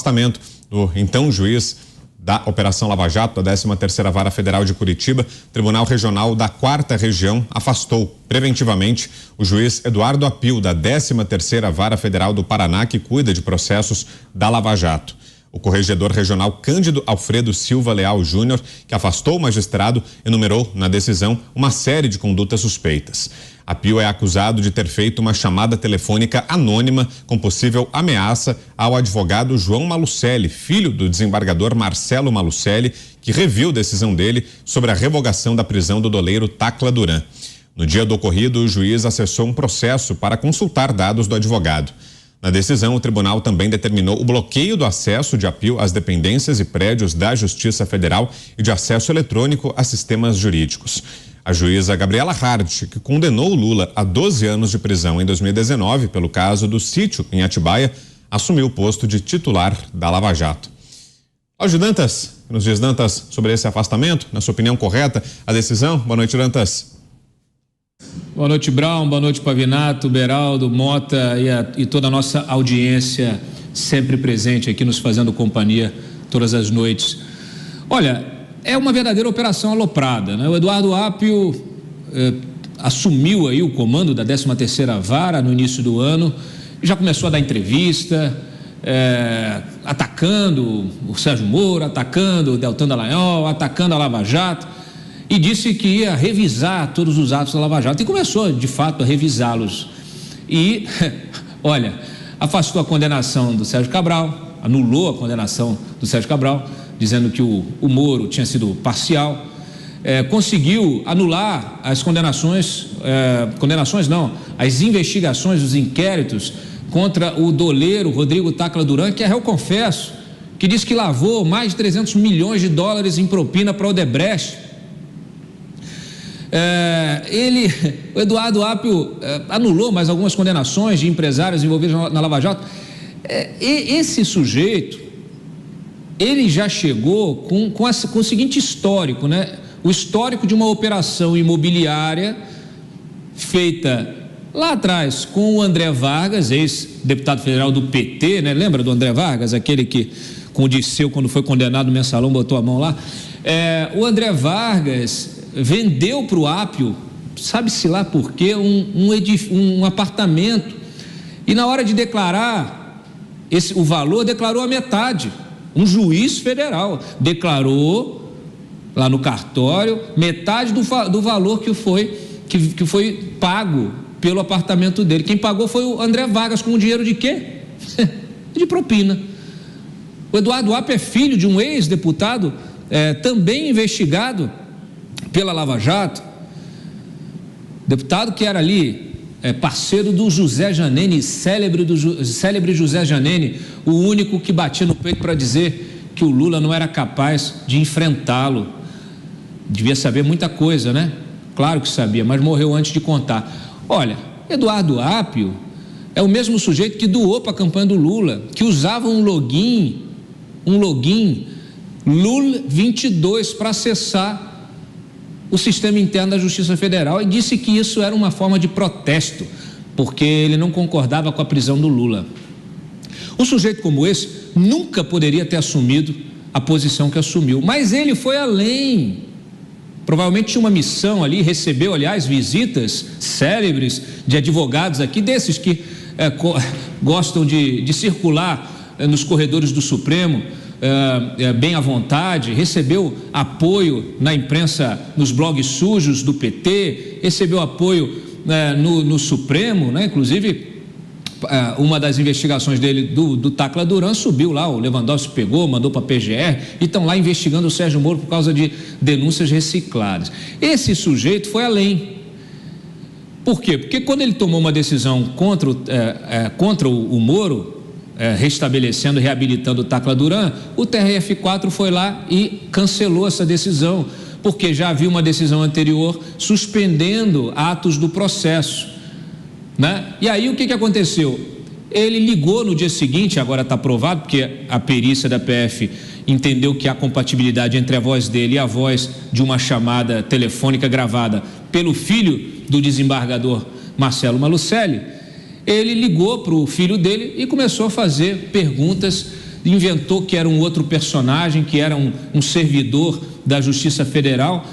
afastamento do então juiz da Operação Lava Jato, da 13ª Vara Federal de Curitiba. O Tribunal Regional da 4ª Região afastou preventivamente o juiz Eduardo Apio, da 13ª Vara Federal do Paraná, que cuida de processos da Lava Jato. O corregedor regional Cândido Alfredo Silva Leal Júnior, que afastou o magistrado, enumerou na decisão uma série de condutas suspeitas. Apio é acusado de ter feito uma chamada telefônica anônima com possível ameaça ao advogado João Malucelli, filho do desembargador Marcelo Malucelli, que reviu decisão dele sobre a revogação da prisão do doleiro Tacla Duran. No dia do ocorrido, o juiz acessou um processo para consultar dados do advogado. Na decisão, o tribunal também determinou o bloqueio do acesso de Apio às dependências e prédios da Justiça Federal e de acesso eletrônico a sistemas jurídicos. A juíza Gabriela Hard, que condenou o Lula a 12 anos de prisão em 2019 pelo caso do sítio em Atibaia, assumiu o posto de titular da Lava Jato. Cláudio Dantas, nos diz, Dantas, sobre esse afastamento, na sua opinião correta, a decisão? Boa noite, Dantas. Boa noite, Brown, boa noite, Pavinato, Beraldo, Mota e toda a nossa audiência sempre presente aqui nos fazendo companhia todas as noites. Olha, é uma verdadeira operação aloprada, né? O Eduardo Apio assumiu aí o comando da 13ª Vara no início do ano, já começou a dar entrevista, atacando o Sérgio Moro, atacando o Deltan Dallagnol, atacando a Lava Jato, e disse que ia revisar todos os atos da Lava Jato, e começou de fato a revisá-los. E, olha, afastou a condenação do Sérgio Cabral, anulou a condenação do Sérgio Cabral, dizendo que o Moro tinha sido parcial, conseguiu anular as as investigações, os inquéritos contra o doleiro Rodrigo Tacla Duran, que é réu confesso, que diz que lavou mais de 300 milhões de dólares em propina para o Odebrecht. O Eduardo Apio anulou mais algumas condenações de empresários envolvidos na Lava Jato. Esse sujeito, ele já chegou com o seguinte histórico, né? O histórico de uma operação imobiliária feita lá atrás com o André Vargas, ex-deputado federal do PT, né? Lembra do André Vargas, aquele que com o Disseu, quando foi condenado no mensalão, botou a mão lá? O André Vargas vendeu para o Apio, sabe-se lá por quê, um apartamento, e na hora de declarar o valor, declarou a metade. Um juiz federal declarou lá no cartório metade do valor que foi pago pelo apartamento dele. Quem pagou foi o André Vargas, com o dinheiro de quê? De propina. O Eduardo Apio é filho de um ex-deputado também investigado pela Lava Jato, deputado que era ali parceiro do José Janene, célebre José Janene, o único que batia no peito para dizer que o Lula não era capaz de enfrentá-lo. Devia saber muita coisa, né? Claro que sabia, mas morreu antes de contar. Olha, Eduardo Apio é o mesmo sujeito que doou para a campanha do Lula, que usava um login LUL22 para acessar o sistema interno da Justiça Federal, e disse que isso era uma forma de protesto, porque ele não concordava com a prisão do Lula. Um sujeito como esse nunca poderia ter assumido a posição que assumiu, mas ele foi além. Provavelmente tinha uma missão ali, recebeu, aliás, visitas célebres de advogados aqui, desses que gostam de circular nos corredores do Supremo, bem à vontade, recebeu apoio na imprensa, nos blogs sujos do PT, recebeu apoio no Supremo, né? Inclusive uma das investigações dele do Tacla Duran subiu lá, o Lewandowski pegou, mandou para a PGR, e estão lá investigando o Sérgio Moro por causa de denúncias recicladas. Esse sujeito foi além. Por quê? Porque quando ele tomou uma decisão contra o Moro, restabelecendo, reabilitando o Tacla Duran, o TRF4 foi lá e cancelou essa decisão, porque já havia uma decisão anterior suspendendo atos do processo, né? E aí o que aconteceu? Ele ligou no dia seguinte, agora está provado, porque a perícia da PF entendeu que há compatibilidade entre a voz dele e a voz de uma chamada telefônica gravada pelo filho do desembargador Marcelo Malucelli. Ele ligou para o filho dele e começou a fazer perguntas inventou que era um outro personagem, que era um servidor da Justiça Federal,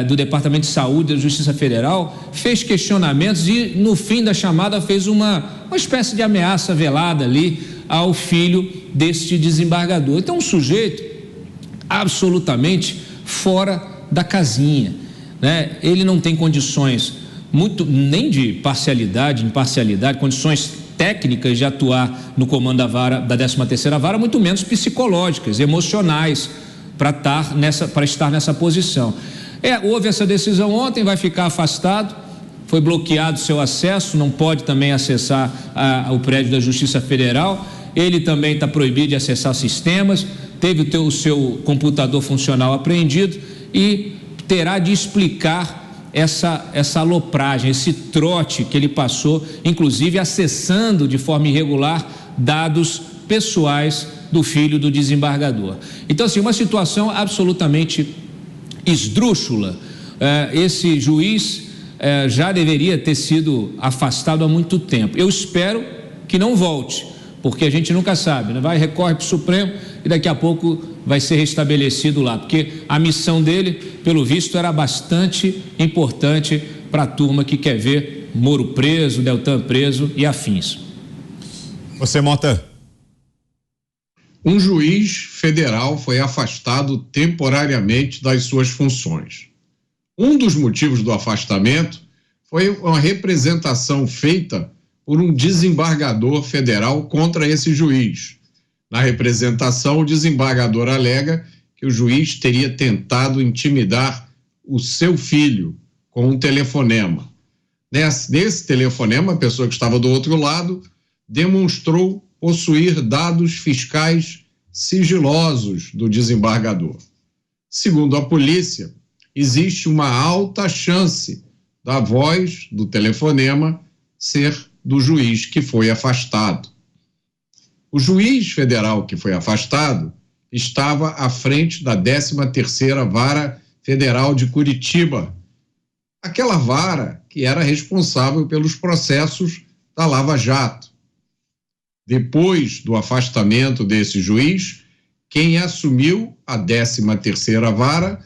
do Departamento de Saúde da Justiça Federal, fez questionamentos e no fim da chamada fez uma espécie de ameaça velada ali ao filho deste desembargador. Então, um sujeito absolutamente fora da casinha, né? Ele não tem condições nem de imparcialidade, condições técnicas de atuar no comando da vara, da 13ª Vara, muito menos psicológicas, emocionais, para estar nessa posição. Houve essa decisão ontem, vai ficar afastado, foi bloqueado seu acesso, não pode também acessar o prédio da Justiça Federal, ele também está proibido de acessar sistemas, teve o seu computador funcional apreendido e terá de explicar essa alopragem, esse trote que ele passou, inclusive acessando de forma irregular dados pessoais do filho do desembargador. Então, assim, uma situação absolutamente esdrúxula. Esse juiz já deveria ter sido afastado há muito tempo. Eu espero que não volte, porque a gente nunca sabe, né? Recorre para o Supremo e daqui a pouco vai ser restabelecido lá, porque a missão dele, pelo visto, era bastante importante para a turma que quer ver Moro preso, Deltan preso e afins. Você, Mota? Um juiz federal foi afastado temporariamente das suas funções. Um dos motivos do afastamento foi uma representação feita por um desembargador federal contra esse juiz. Na representação, o desembargador alega que o juiz teria tentado intimidar o seu filho com um telefonema. Nesse telefonema, a pessoa que estava do outro lado demonstrou possuir dados fiscais sigilosos do desembargador. Segundo a polícia, existe uma alta chance da voz do telefonema ser do juiz que foi afastado. O juiz federal que foi afastado estava à frente da 13ª Vara Federal de Curitiba, aquela vara que era responsável pelos processos da Lava Jato. Depois do afastamento desse juiz, quem assumiu a 13ª Vara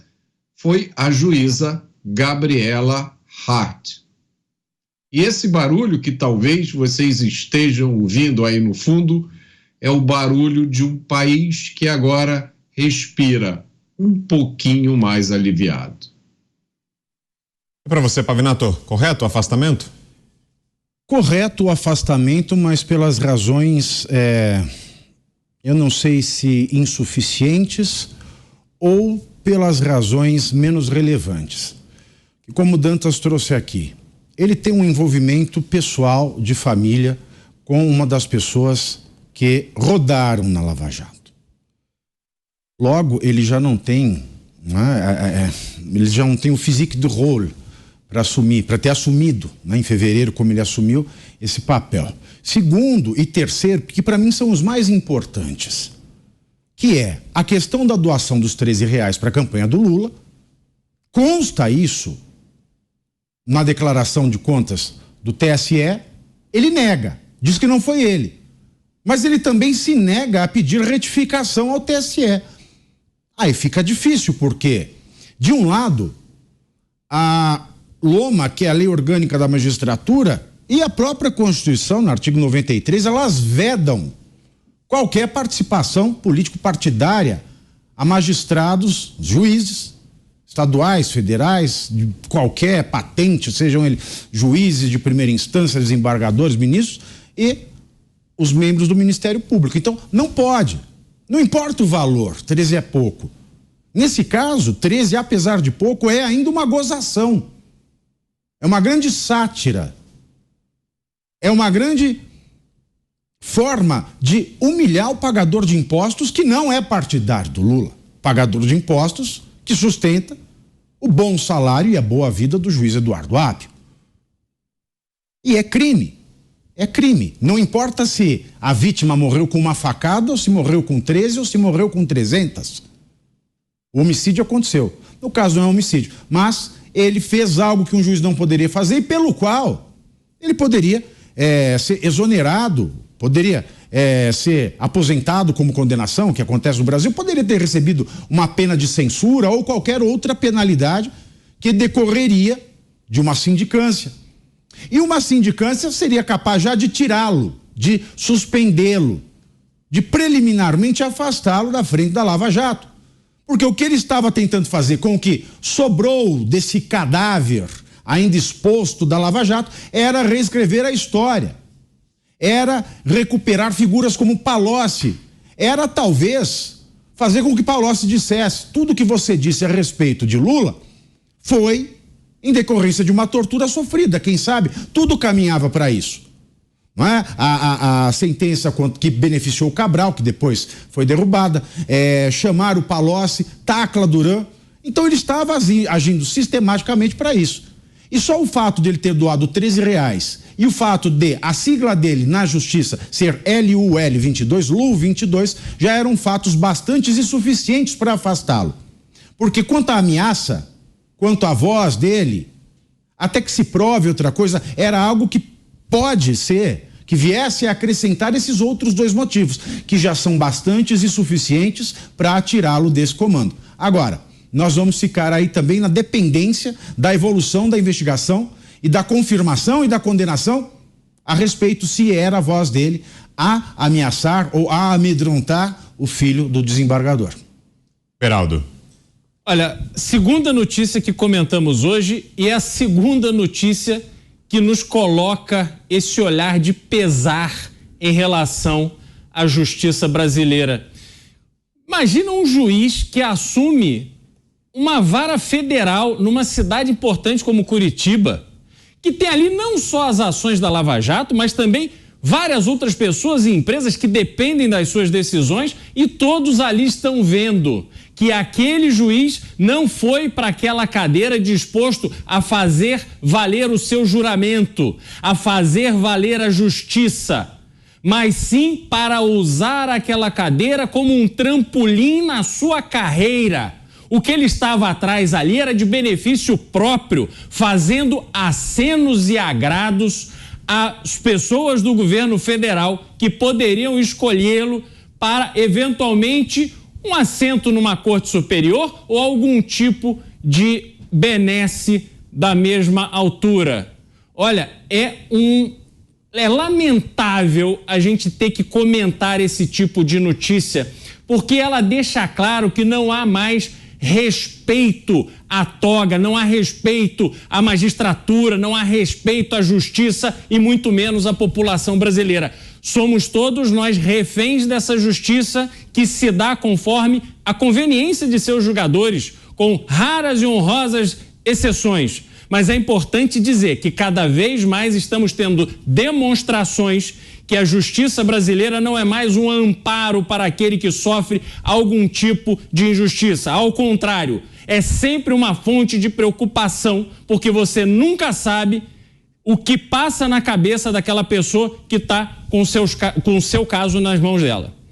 foi a juíza Gabriela Hart. E esse barulho que talvez vocês estejam ouvindo aí no fundo é o barulho de um país que agora respira um pouquinho mais aliviado. E para você, Pavinato, correto o afastamento? Correto o afastamento, mas pelas razões, eu não sei se insuficientes ou pelas razões menos relevantes. E como o Dantas trouxe aqui, ele tem um envolvimento pessoal de família com uma das pessoas que rodaram na Lava Jato. Logo, ele já não tem, ele já não tem o physique de rôle para ter assumido, em fevereiro, como ele assumiu, esse papel. Segundo e terceiro, que para mim são os mais importantes, que é a questão da doação dos R$13 para a campanha do Lula. Consta isso na declaração de contas do TSE, ele nega, diz que não foi ele. Mas ele também se nega a pedir retificação ao TSE. Aí fica difícil, porque, de um lado, a LOMA, que é a Lei Orgânica da Magistratura, e a própria Constituição, no artigo 93, elas vedam qualquer participação político-partidária a magistrados, juízes, estaduais, federais, de qualquer patente, sejam eles juízes de primeira instância, desembargadores, ministros, e os membros do Ministério Público. Então, não pode. Não importa o valor, 13 é pouco. Nesse caso, 13, apesar de pouco, é ainda uma gozação. É uma grande sátira. É uma grande forma de humilhar o pagador de impostos que não é partidário do Lula. Pagador de impostos que sustenta o bom salário e a boa vida do juiz Eduardo Apio. E é crime. É crime. Não importa se a vítima morreu com uma facada, ou se morreu com 13, ou se morreu com 300. O homicídio aconteceu. No caso, não é homicídio. Mas ele fez algo que um juiz não poderia fazer e pelo qual ele poderia ser exonerado, poderia ser aposentado como condenação, que acontece no Brasil, poderia ter recebido uma pena de censura ou qualquer outra penalidade que decorreria de uma sindicância. E uma sindicância seria capaz já de tirá-lo, de suspendê-lo, de preliminarmente afastá-lo da frente da Lava Jato. Porque o que ele estava tentando fazer com o que sobrou desse cadáver ainda exposto da Lava Jato era reescrever a história, era recuperar figuras como Palocci, era talvez fazer com que Palocci dissesse: tudo que você disse a respeito de Lula foi em decorrência de uma tortura sofrida, quem sabe? Tudo caminhava para isso. Não é? A sentença que beneficiou o Cabral, que depois foi derrubada, chamar o Palocci, Tacla Duran. Então ele estava agindo sistematicamente para isso. E só o fato de ele ter doado R$13 e o fato de a sigla dele na justiça ser LUL22, LUL22, já eram fatos bastante insuficientes para afastá-lo. Porque quanto à ameaça, quanto à voz dele, até que se prove outra coisa, era algo que pode ser que viesse a acrescentar esses outros dois motivos, que já são bastantes e suficientes para tirá-lo desse comando. Agora, nós vamos ficar aí também na dependência da evolução da investigação e da confirmação e da condenação a respeito se era a voz dele a ameaçar ou a amedrontar o filho do desembargador. Beraldo. Olha, segunda notícia que comentamos hoje e é a segunda notícia que nos coloca esse olhar de pesar em relação à justiça brasileira. Imagina um juiz que assume uma vara federal numa cidade importante como Curitiba, que tem ali não só as ações da Lava Jato, mas também várias outras pessoas e empresas que dependem das suas decisões, e todos ali estão vendo que aquele juiz não foi para aquela cadeira disposto a fazer valer o seu juramento, a fazer valer a justiça, mas sim para usar aquela cadeira como um trampolim na sua carreira. O que ele estava atrás ali era de benefício próprio, fazendo acenos e agrados às pessoas do governo federal que poderiam escolhê-lo para, eventualmente, um assento numa corte superior ou algum tipo de benesse da mesma altura. Olha, é lamentável a gente ter que comentar esse tipo de notícia, porque ela deixa claro que não há mais respeito à toga, não há respeito à magistratura, não há respeito à justiça e muito menos à população brasileira. Somos todos nós reféns dessa justiça que se dá conforme a conveniência de seus julgadores, com raras e honrosas exceções. Mas é importante dizer que cada vez mais estamos tendo demonstrações que a justiça brasileira não é mais um amparo para aquele que sofre algum tipo de injustiça. Ao contrário, é sempre uma fonte de preocupação, porque você nunca sabe o que passa na cabeça daquela pessoa que está com o seu caso nas mãos dela.